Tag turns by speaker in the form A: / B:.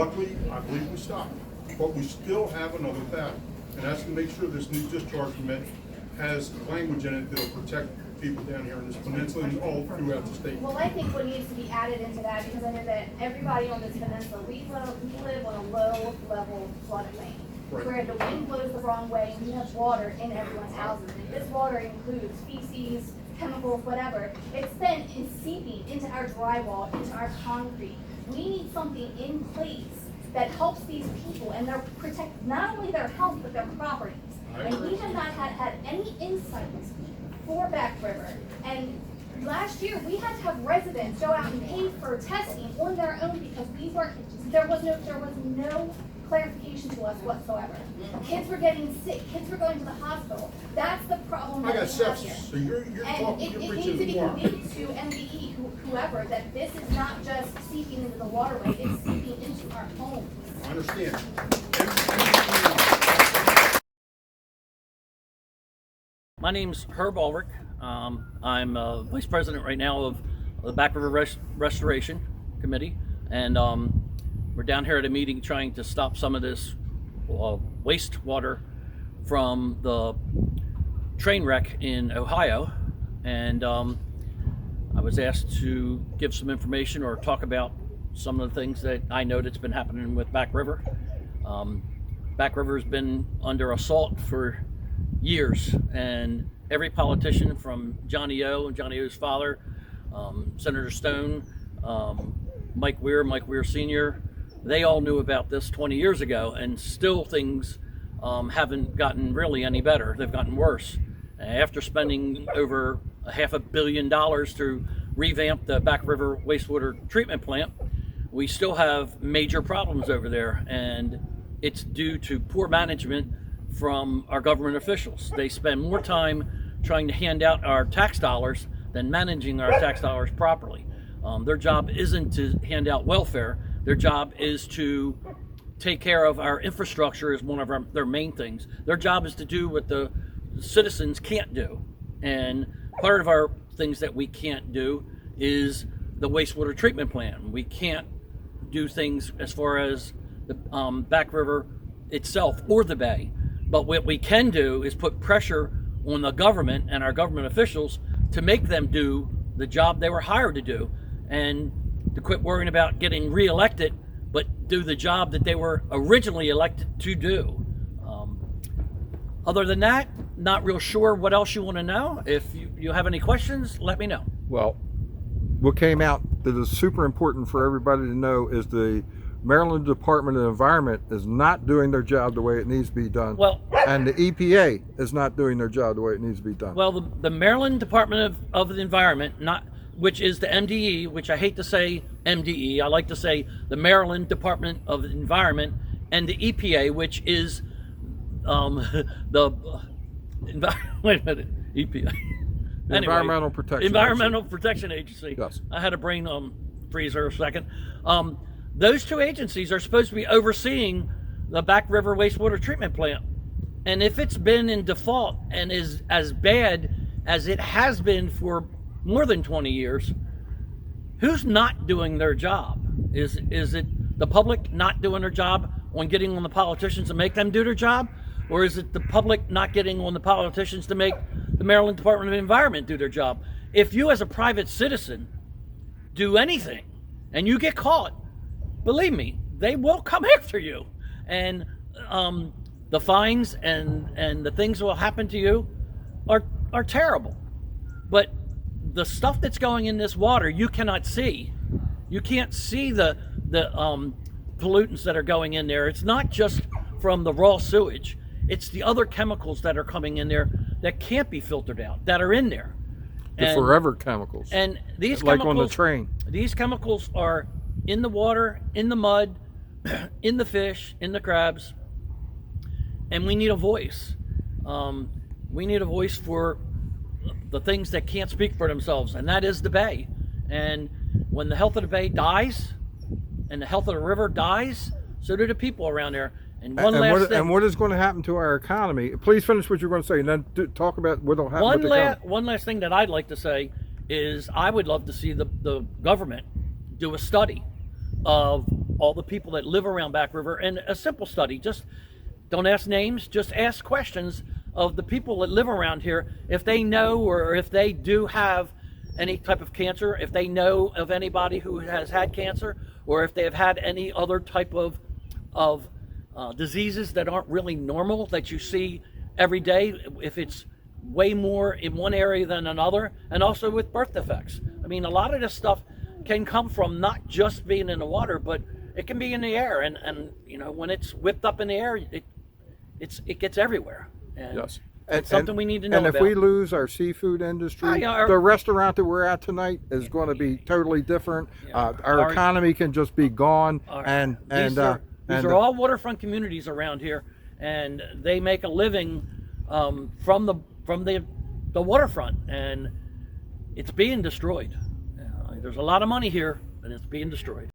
A: Luckily, I believe we stopped, but we still have another battle, and that's to make sure this new discharge permit has language in it that'll protect people down here in this peninsula and all throughout the state.
B: Well, I think what needs to be added into that, because I know that everybody on this peninsula, we live on a low level floodplain.
A: Right.
B: Where the wind blows the wrong way and you have water in everyone's houses. And this water includes feces, chemicals, whatever. It's then seeping into our drywall, into our concrete. We need something in place that helps these people and they're protect not only their health but their properties. And we have not had any insights for Back River. And last year we had to have residents go out and pay for testing on their own because there was no clarification to us whatsoever. Kids were getting sick. Kids were going to the hospital. That's the problem that
A: I got
B: we have
A: sepsis,
B: here.
A: so you're
B: And
A: talking,
B: it
A: you're
B: needs to
A: preaching
B: be
A: the choir.
B: conveyed to MDE, whoever, that this is not just seeping into the waterway, it's seeping into our homes.
A: I understand.
C: My name's Herb Ulrich. I'm Vice President right now of the Back River Restoration Committee, and we're down here at a meeting trying to stop some of this wastewater from the train wreck in Ohio. And I was asked to give some information or talk about some of the things that I know that's been happening with Back River. Back River has been under assault for years, and every politician from Johnny O and Johnny O's father, Senator Stone, Mike Weir Sr., they all knew about this 20 years ago, and still things haven't gotten really any better. They've gotten worse. After spending over $500 million to revamp the Back River wastewater treatment plant, we still have major problems over there, and it's due to poor management from our government officials. They spend more time trying to hand out our tax dollars than managing our tax dollars properly. Their job isn't to hand out welfare. Their job is to take care of our infrastructure as one of their main things. Their job is to do what the citizens can't do. And part of our things that we can't do is the wastewater treatment plant. We can't do things as far as the Back River itself or the bay. But what we can do is put pressure on the government and our government officials to make them do the job they were hired to do, and to quit worrying about getting reelected, but do the job that they were originally elected to do. Other than that, not real sure what else you want to know. If you have any questions, let me know.
D: Well, what came out that is super important for everybody to know is the Maryland Department of Environment is not doing their job the way it needs to be done.
C: Well,
D: and the EPA is not doing their job the way it needs to be done.
C: Well, the Maryland Department of the Environment, which is the MDE, which I hate to say MDE, I like to say the Maryland Department of the Environment, and the EPA, which is wait a minute, EPA.
D: The Environmental
C: Protection Agency.
D: Yes.
C: I had a brain freeze for a second. Those two agencies are supposed to be overseeing the Back River wastewater treatment plant. And if it's been in default and is as bad as it has been for more than 20 years, who's not doing their job? Is it the public not doing their job on getting on the politicians to make them do their job? Or is it the public not getting on the politicians to make the Maryland Department of Environment do their job? If you as a private citizen do anything and you get caught, believe me, they will come after you. And the fines and the things that will happen to you are terrible. But the stuff that's going in this water, you cannot see. You can't see the pollutants that are going in there. It's not just from the raw sewage. It's the other chemicals that are coming in there that can't be filtered out, that are in there.
D: The forever chemicals.
C: And these
D: like
C: chemicals,
D: on the train. These
C: chemicals are in the water, in the mud, in the fish, in the crabs, and we need a voice. We need a voice for the things that can't speak for themselves, and that is the bay. And when the health of the bay dies, and the health of the river dies, so do the people around there. And
D: what is going to happen to our economy? Please finish what you're going to say, and then talk about what will happen with the economy.
C: One last thing that I'd like to say is I would love to see the government do a study of all the people that live around Back River, and a simple study. Just don't ask names, just ask questions of the people that live around here, if they know or if they do have any type of cancer, if they know of anybody who has had cancer, or if they have had any other type of diseases that aren't really normal that you see every day, if it's way more in one area than another, and also with birth defects. I mean, a lot of this stuff can come from not just being in the water, but it can be in the air, and you know, when it's whipped up in the air, it gets everywhere. And
D: Yes.
C: it's something we need to know
D: and if
C: about.
D: we lose our seafood industry, the restaurant that we're at tonight is going to be totally different. Our economy can just be gone.
C: These are all waterfront communities around here, and they make a living from the waterfront, and it's being destroyed. There's a lot of money here, and it's being destroyed.